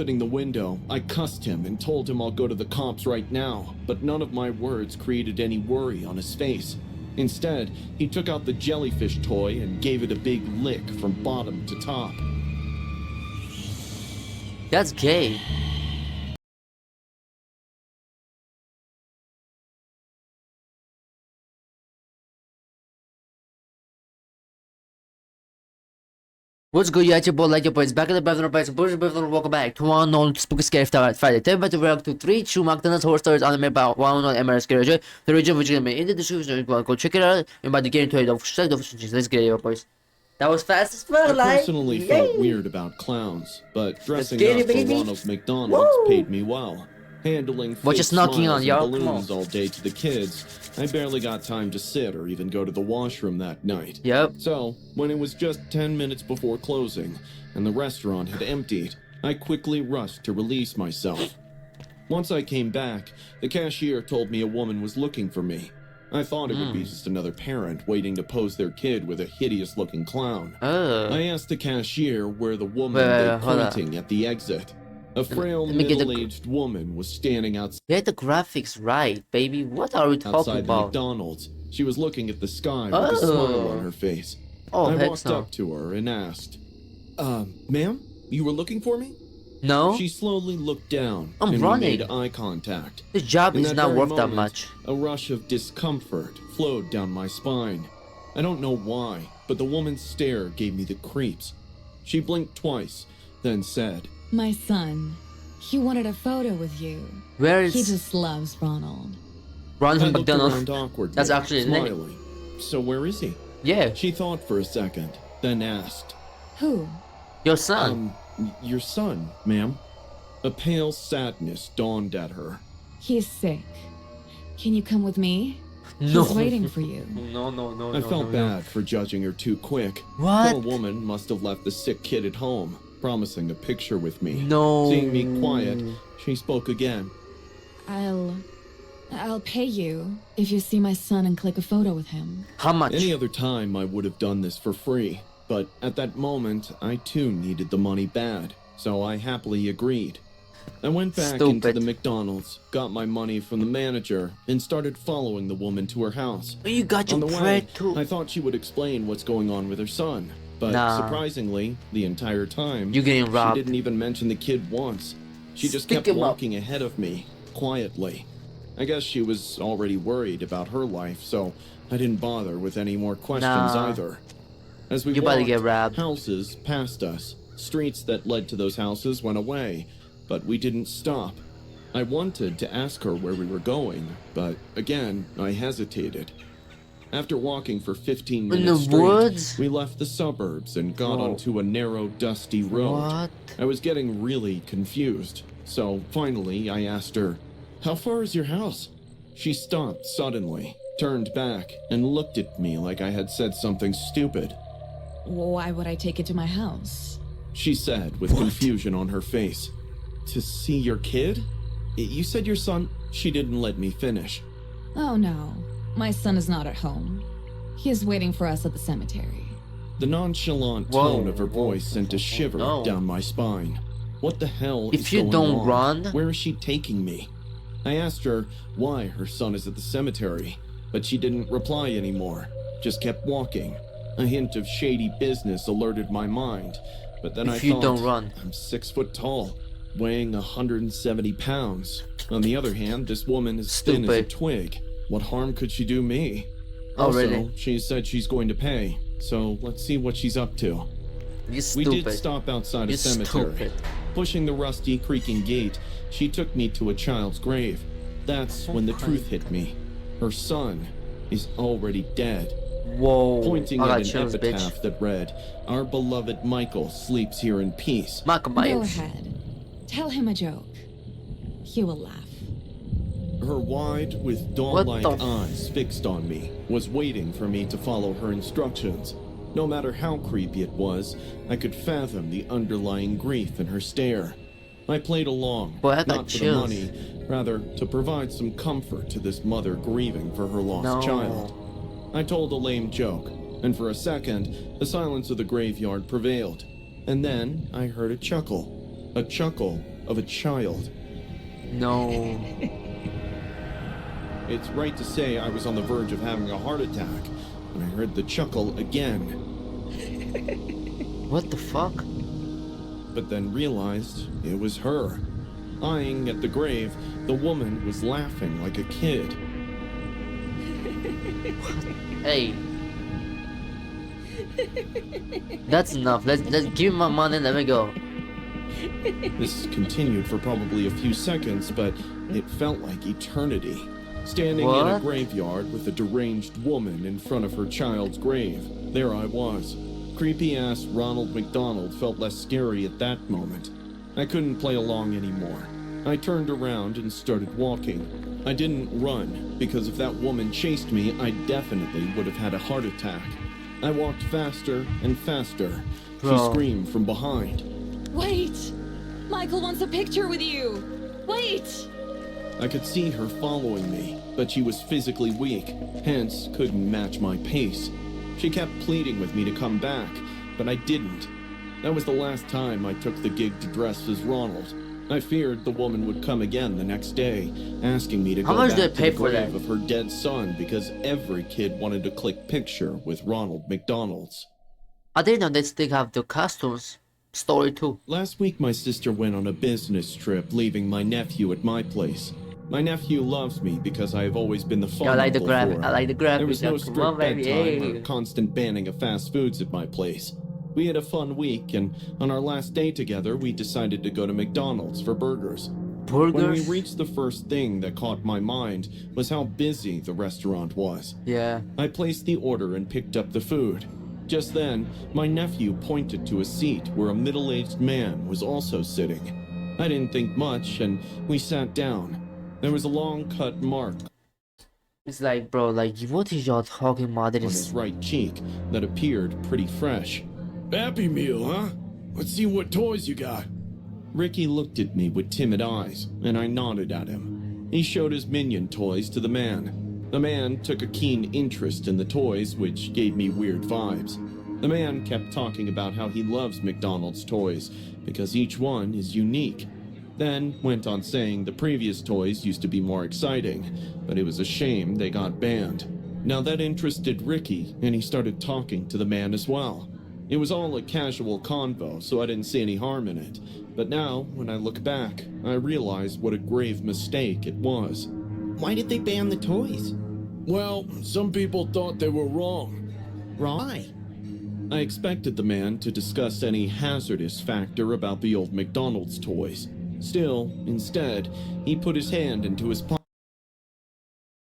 Opening the window, I cussed him and told him I'll go to the cops right now, but none of my words created any worry on his face. Instead, he took out the jellyfish toy and gave it a big lick from bottom to top. That's gay. What's good, YouTube? Like your boys, back in the bathroom, welcome back to one known spooky scary Friday. Today, we're about to react to 3 true McDonald's horror stories anime by one known MRS character. The region which is gonna be in the description. Go check it out. We're about to get into it. Let's get it, boys. That was fast as fuck, I personally felt weird about clowns, but dressing up for Ronald McDonald's paid me well. Handling fake just knocking on, smiles y'all. and balloons all day to the kids, I barely got time to sit or even go to the washroom that night. Yep. So, when it was just 10 minutes before closing, and the restaurant had emptied, I quickly rushed to release myself. Once I came back, the cashier told me a woman was looking for me. I thought it would be just another parent waiting to pose their kid with a hideous-looking clown. I asked the cashier where the woman was pointing at the exit. A frail, middle-aged woman was standing outside. Get the graphics right, baby. What are we talking the about? McDonald's. She was looking at the sky with a smile on her face. I walked up to her and asked, ma'am, you were looking for me? No. She slowly looked down I'm and running. made eye contact. This job is not worth that much. A rush of discomfort flowed down my spine. I don't know why, but the woman's stare gave me the creeps. She blinked twice, then said, "My son, he wanted a photo with you. Where is He just loves Ronald." Ronald I looked McDonald? around awkwardly, That's actually his name. smiling. So where is he? Yeah, She thought for a second, then asked, Who? your son. Your son, ma'am. A pale sadness dawned at her. He's sick. Can you come with me? No. He's waiting for you. No. I felt bad for judging her too quick. What? Poor woman must have left the sick kid at home, promising a picture with me. No. Seeing me quiet, she spoke again. I'll pay you if you see my son and click a photo with him. How much? Any other time I would have done this for free, but at that moment, I too needed the money bad, so I happily agreed. I went back into the McDonald's, got my money from the manager, and started following the woman to her house. You got your On the way, bread too. I thought she would explain what's going on with her son, but surprisingly, the entire time, You're getting robbed. she didn't even mention the kid once. She just kept walking ahead of me, quietly. I guess she was already worried about her life, so I didn't bother with any more questions either. As we about to walked, get robbed. houses passed us. Streets that led to those houses went away, but we didn't stop. I wanted to ask her where we were going, but again, I hesitated. After walking for 15 minutes straight, woods? we left the suburbs and got onto a narrow, dusty road. What? I was getting really confused, so finally I asked her, "How far is your house?" She stopped suddenly, turned back, and looked at me like I had said something stupid. Why would I take it to my house? She said with confusion on her face. "To see your kid? You said your son..." She didn't let me finish. Oh no, my son is not at home. He is waiting for us at the cemetery. The nonchalant tone of her voice sent a shiver down my spine. What the hell is If you going don't on? run... Where is she taking me? I asked her why her son is at the cemetery, but she didn't reply anymore, just kept walking. A hint of shady business alerted my mind, but then I thought, don't run. I'm 6 foot tall, weighing 170 pounds. On the other hand, this woman is thin as a twig. What harm could she do me? Also, she said she's going to pay, so let's see what she's up to. We did stop outside a cemetery. Pushing the rusty, creaking gate, she took me to a child's grave. That's when the truth hit me. Her son is already dead. Whoa. Pointing at an epitaph that read, "Our beloved Michael sleeps here in peace." Go ahead. Tell him a joke. He will laugh. Her wide, with dawn-like eyes fixed on me, was waiting for me to follow her instructions. No matter how creepy it was, I could fathom the underlying grief in her stare. I played along, not for the money, rather to provide some comfort to this mother grieving for her lost child. I told a lame joke, and for a second, the silence of the graveyard prevailed. And then I heard a chuckle of a child. No. It's right to say I was on the verge of having a heart attack when I heard the chuckle again. What the fuck? But then realized it was her. Eyeing at the grave, the woman was laughing like a kid. Hey. That's enough. Let's give me my money and let me go. This continued for probably a few seconds, but it felt like eternity. Standing in a What? graveyard with a deranged woman in front of her child's grave, there I was. Creepy-ass Ronald McDonald felt less scary at that moment. I couldn't play along anymore. I turned around and started walking. I didn't run, because if that woman chased me, I definitely would have had a heart attack. I walked faster and faster. Bro. She screamed from behind. Wait! Michael wants a picture with you! Wait! I could see her following me, but she was physically weak, hence couldn't match my pace. She kept pleading with me to come back, but I didn't. That was the last time I took the gig to dress as Ronald. I feared the woman would come again the next day, asking me to How go much back did to they pay the for grave that? of her dead son because every kid wanted to click picture with Ronald McDonald's. I didn't know they still have the costumes story too. Last week, my sister went on a business trip, leaving my nephew at my place. My nephew loves me because I have always been the fun I like the uncle graphic. for I him. like the graphic. There was no Come strict on, baby. bedtime Hey. or constant banning of fast foods at my place. We had a fun week, and on our last day together, we decided to go to McDonald's for burgers. When we Burgers. reached, the first thing that caught my mind was how busy the restaurant was. Yeah. I placed the order and picked up the food. Just then, my nephew pointed to a seat where a middle-aged man was also sitting. I didn't think much, and we sat down. There was a long-cut mark It's like, bro, like, what is y'all talking about? That on is his right cheek that appeared pretty fresh. Happy Meal, huh? Let's see what toys you got. Ricky looked at me with timid eyes, and I nodded at him. He showed his Minion toys to the man. The man took a keen interest in the toys, which gave me weird vibes. The man kept talking about how he loves McDonald's toys, because each one is unique. Then went on saying the previous toys used to be more exciting, but it was a shame they got banned. Now that interested Ricky, and he started talking to the man as well. It was all a casual convo, so I didn't see any harm in it. But now, when I look back, I realize what a grave mistake it was. Why did they ban the toys? Well, some people thought they were wrong. Why? I expected the man to discuss any hazardous factor about the old McDonald's toys. Still, instead, he put his hand into his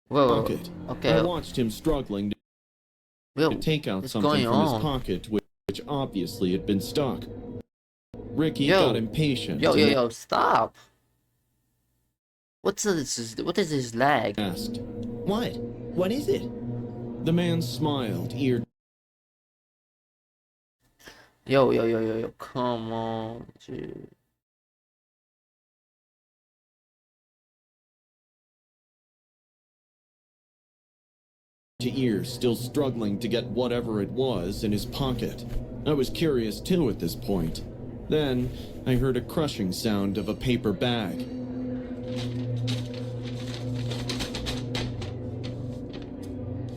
whoa. pocket. Okay. I watched him struggling Yo, to take out what's something going from on? his pocket, which obviously had been stuck. Ricky Yo. got impatient Yo, stop. What is this lag? and asked. What? What is it? The man smiled, ear Yo, come on, dude. to ear, still struggling to get whatever it was in his pocket. I was curious too at this point. Then, I heard a crushing sound of a paper bag.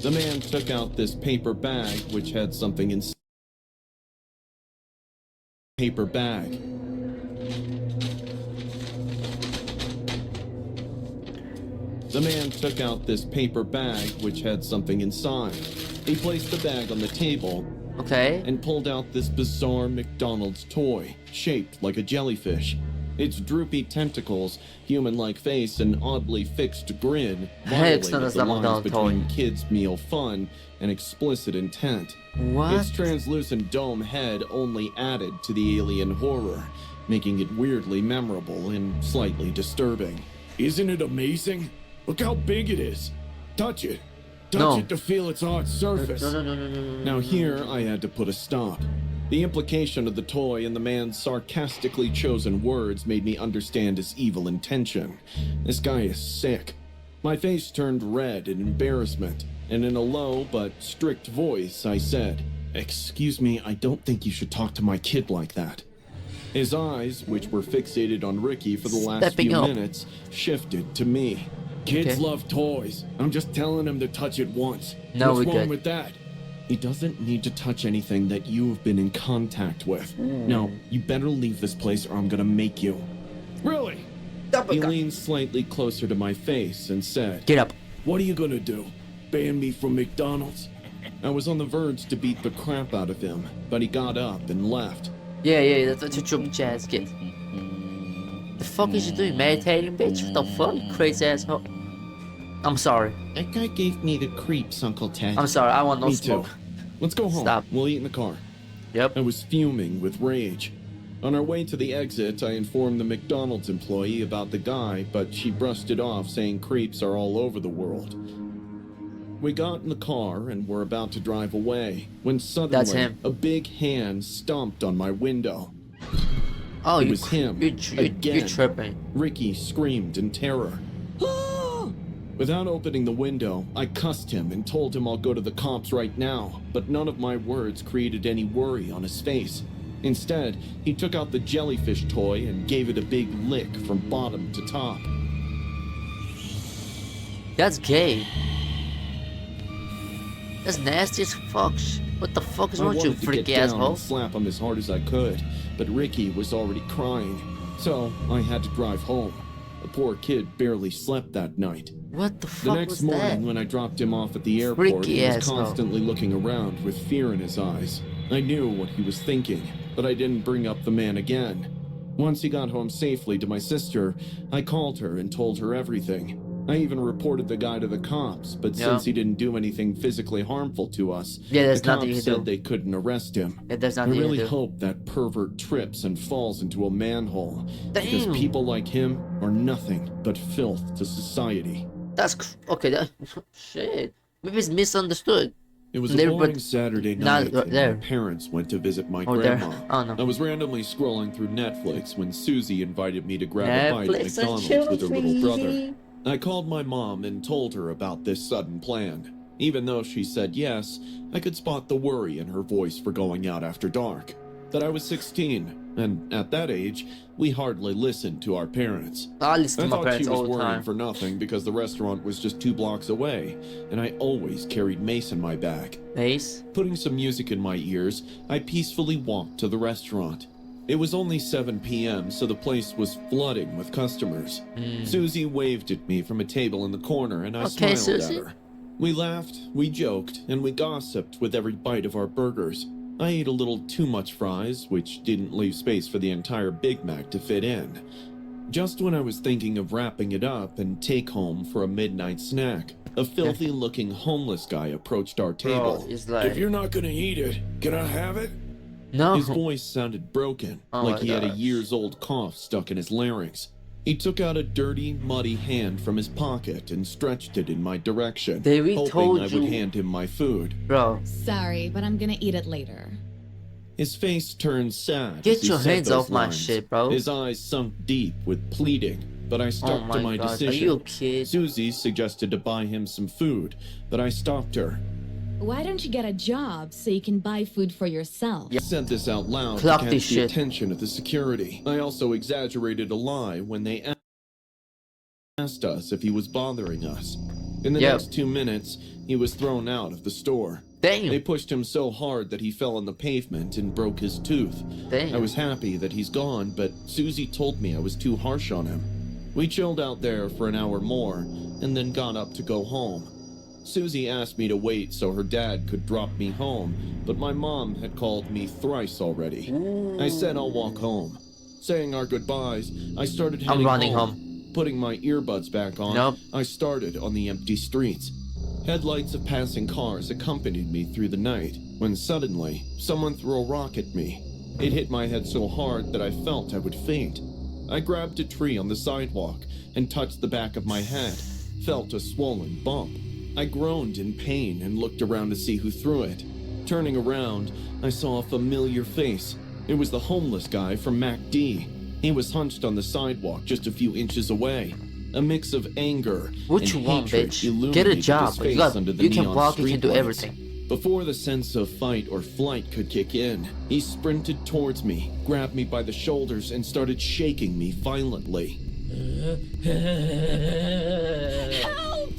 The man took out this paper bag, which had something inside. Paper bag. The man took out this paper bag, which had something inside. He placed the bag on the table Okay. and pulled out this bizarre McDonald's toy, shaped like a jellyfish. Its droopy tentacles, human-like face, and oddly fixed grin Heck, violated that's the not lines McDonald's between toy. kids' meal fun and explicit intent. What? Its translucent dome head only added to the alien horror, making it weirdly memorable and slightly disturbing. Isn't it amazing? Look how big it is. Touch it. Touch No. it to feel its hard surface. No. Now here I had to put a stop. The implication of the toy and the man's sarcastically chosen words made me understand his evil intention. This guy is sick. My face turned red in embarrassment, and in a low but strict voice I said, "Excuse me, I don't think you should talk to my kid like that." His eyes, which were fixated on Ricky for the last Stepping few up. minutes, shifted to me. Kids Okay. love toys. I'm just telling him to touch it once. No, What's we're wrong good. with that? He doesn't need to touch anything that you've been in contact with. No, you better leave this place or I'm gonna make you. Really? He leaned slightly closer to my face and said, Get up. "What are you gonna do? Ban me from McDonald's?" I was on the verge to beat the crap out of him, but he got up and left. Yeah, that's what your jazz kid. The fuck is you doing? Meditating, bitch? What the fuck? You crazy asshole. I'm sorry. That guy gave me the creeps, Uncle Ted. I'm sorry. I want no Me smoke. too. Let's go home. Stop. We'll eat in the car. Yep. I was fuming with rage. On our way to the exit, I informed the McDonald's employee about the guy, but she brushed it off, saying creeps are all over the world. We got in the car and were about to drive away when That's suddenly him. a big hand stomped on my window. Oh, It you, was him, you're again. tripping. Ricky screamed in terror. Without opening the window, I cussed him and told him I'll go to the cops right now, but none of my words created any worry on his face. Instead, he took out the jellyfish toy and gave it a big lick from bottom to top. That's gay. That's nasty as fuck. What the fuck is I wrong with you, wanted to get freaky down asshole? and slap him as hard as I could, but Ricky was already crying, so I had to drive home. The poor kid barely slept that night. What the The fuck next was morning, that? when I dropped him off at the airport, Freaky he was asshole. constantly looking around with fear in his eyes. I knew what he was thinking, but I didn't bring up the man again. Once he got home safely to my sister, I called her and told her everything. I even reported the guy to the cops, but Yeah. since he didn't do anything physically harmful to us, Yeah, there's the nothing you cops can said do. they couldn't arrest him. Yeah, there's I nothing you really can do. hope that pervert trips and falls into a manhole, because Damn. people like him are nothing but filth to society. That's okay. That shit. Maybe it's misunderstood. It was a They were- boring Saturday not night, and there. my parents went to visit my Oh, there. grandma. Oh, no. I was randomly scrolling through Netflix when Susie invited me to grab a bite at Netflix and McDonald's with her little brother. children. I called my mom and told her about this sudden plan. Even though she said yes, I could spot the worry in her voice for going out after dark. That I was 16, and at that age, we hardly listened to our parents. I listen I to my thought parents she was all the worrying time. for nothing because the restaurant was just 2 blocks away, and I always carried Mace in my bag. Mace? Putting some music in my ears, I peacefully walked to the restaurant. It was only 7 p.m., so the place was flooding with customers. Susie waved at me from a table in the corner, and I Okay, smiled Susie. at her. We laughed, we joked, and we gossiped with every bite of our burgers. I ate a little too much fries, which didn't leave space for the entire Big Mac to fit in. Just when I was thinking of wrapping it up and take home for a midnight snack, a filthy-looking homeless guy approached our table. Bro, it's like... "If you're not gonna eat it, can I have it?" No. His voice sounded broken, Oh like my he had a gosh. years-old cough stuck in his larynx. He took out a dirty, muddy hand from his pocket and stretched it in my direction, David hoping told I would you- hand him my food. Bro, Sorry, but I'm gonna eat it later. His face turned sad. Get as he your said hands those off my lines. shit, bro. His eyes sunk deep with pleading, but I oh stuck to my my god, are decision. you a kid? Susie suggested to buy him some food, but I stopped her. Why don't you get a job so you can buy food for yourself? I said this out loud Clock to this catch the shit. attention of the security. I also exaggerated a lie when they asked us if he was bothering us. In the Yep. next 2 minutes, he was thrown out of the store. Damn. They pushed him so hard that he fell on the pavement and broke his tooth. Damn. I was happy that he's gone, but Susie told me I was too harsh on him. We chilled out there for an hour more, and then got up to go home. Susie asked me to wait so her dad could drop me home, but my mom had called me thrice already. I said I'll walk home. Saying our goodbyes, I started I'm heading running home. home. Putting my earbuds back on, Nope. I started on the empty streets. Headlights of passing cars accompanied me through the night, when suddenly, someone threw a rock at me. It hit my head so hard that I felt I would faint. I grabbed a tree on the sidewalk and touched the back of my head, felt a swollen bump. I groaned in pain and looked around to see who threw it. Turning around, I saw a familiar face. It was the homeless guy from MacD. He was hunched on the sidewalk just a few inches away. A mix of anger What and you want, hatred bitch? Get a illuminated job. his You face got. under the You can neon walk. You can street do lights. everything. Before the sense of fight or flight could kick in, he sprinted towards me, grabbed me by the shoulders, and started shaking me violently. Help!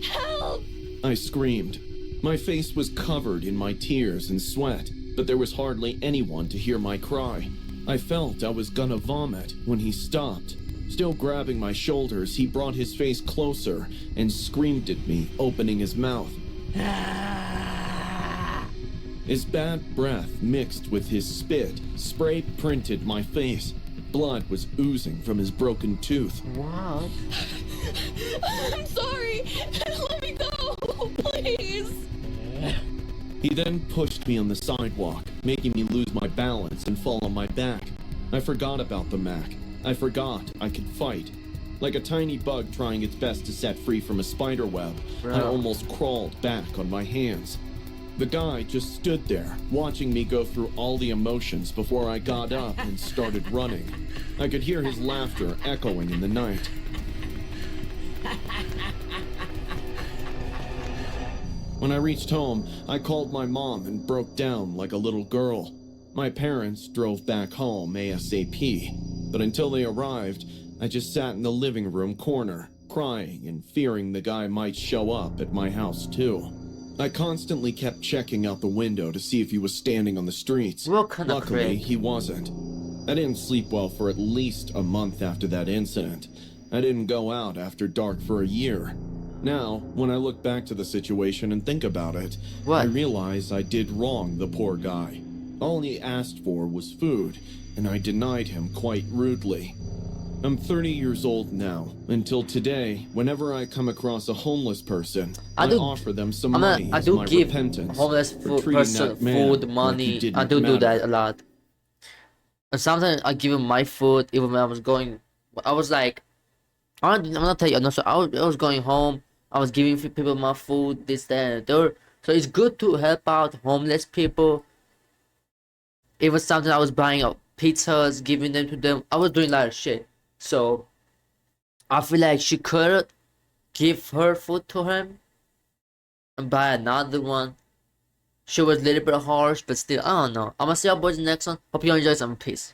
Help! I screamed. My face was covered in my tears and sweat, but there was hardly anyone to hear my cry. I felt I was gonna vomit when he stopped. Still grabbing my shoulders, he brought his face closer and screamed at me, opening his mouth. His bad breath mixed with his spit spray printed my face. Blood was oozing from his broken tooth. What? I'm sorry. Let me go, please. He then pushed me on the sidewalk, making me lose my balance and fall on my back. I forgot about the Mac. I forgot I could fight. Like a tiny bug trying its best to set free from a spider web, I almost crawled back on my hands. The guy just stood there, watching me go through all the emotions before I got up and started running. I could hear his laughter echoing in the night. When I reached home, I called my mom and broke down like a little girl. My parents drove back home ASAP, but until they arrived, I just sat in the living room corner, crying and fearing the guy might show up at my house too. I constantly kept checking out the window to see if he was standing on the streets. Luckily, he wasn't. I didn't sleep well for at least a month after that incident. I didn't go out after dark for a year. Now, when I look back to the situation and think about it, I realize I did wrong the poor guy. All he asked for was food, and I denied him quite rudely. I'm 30 years old now. Until today, whenever I come across a homeless person, I offer them some money as my repentance homeless person food, money. I do that a lot. And sometimes I give him my food, even when I was going. I was like, I'm not telling you. I'm not sure. I was going home. I was giving people my food, this, that, and the third. So it's good to help out homeless people. Even sometimes I was buying up pizzas, giving them to them. I was doing a lot of shit. So I feel like she could give her food to him and buy another one. She was a little bit harsh, but still, I don't know. I'm gonna see y'all boys in the next one. Hope you enjoy some. Peace.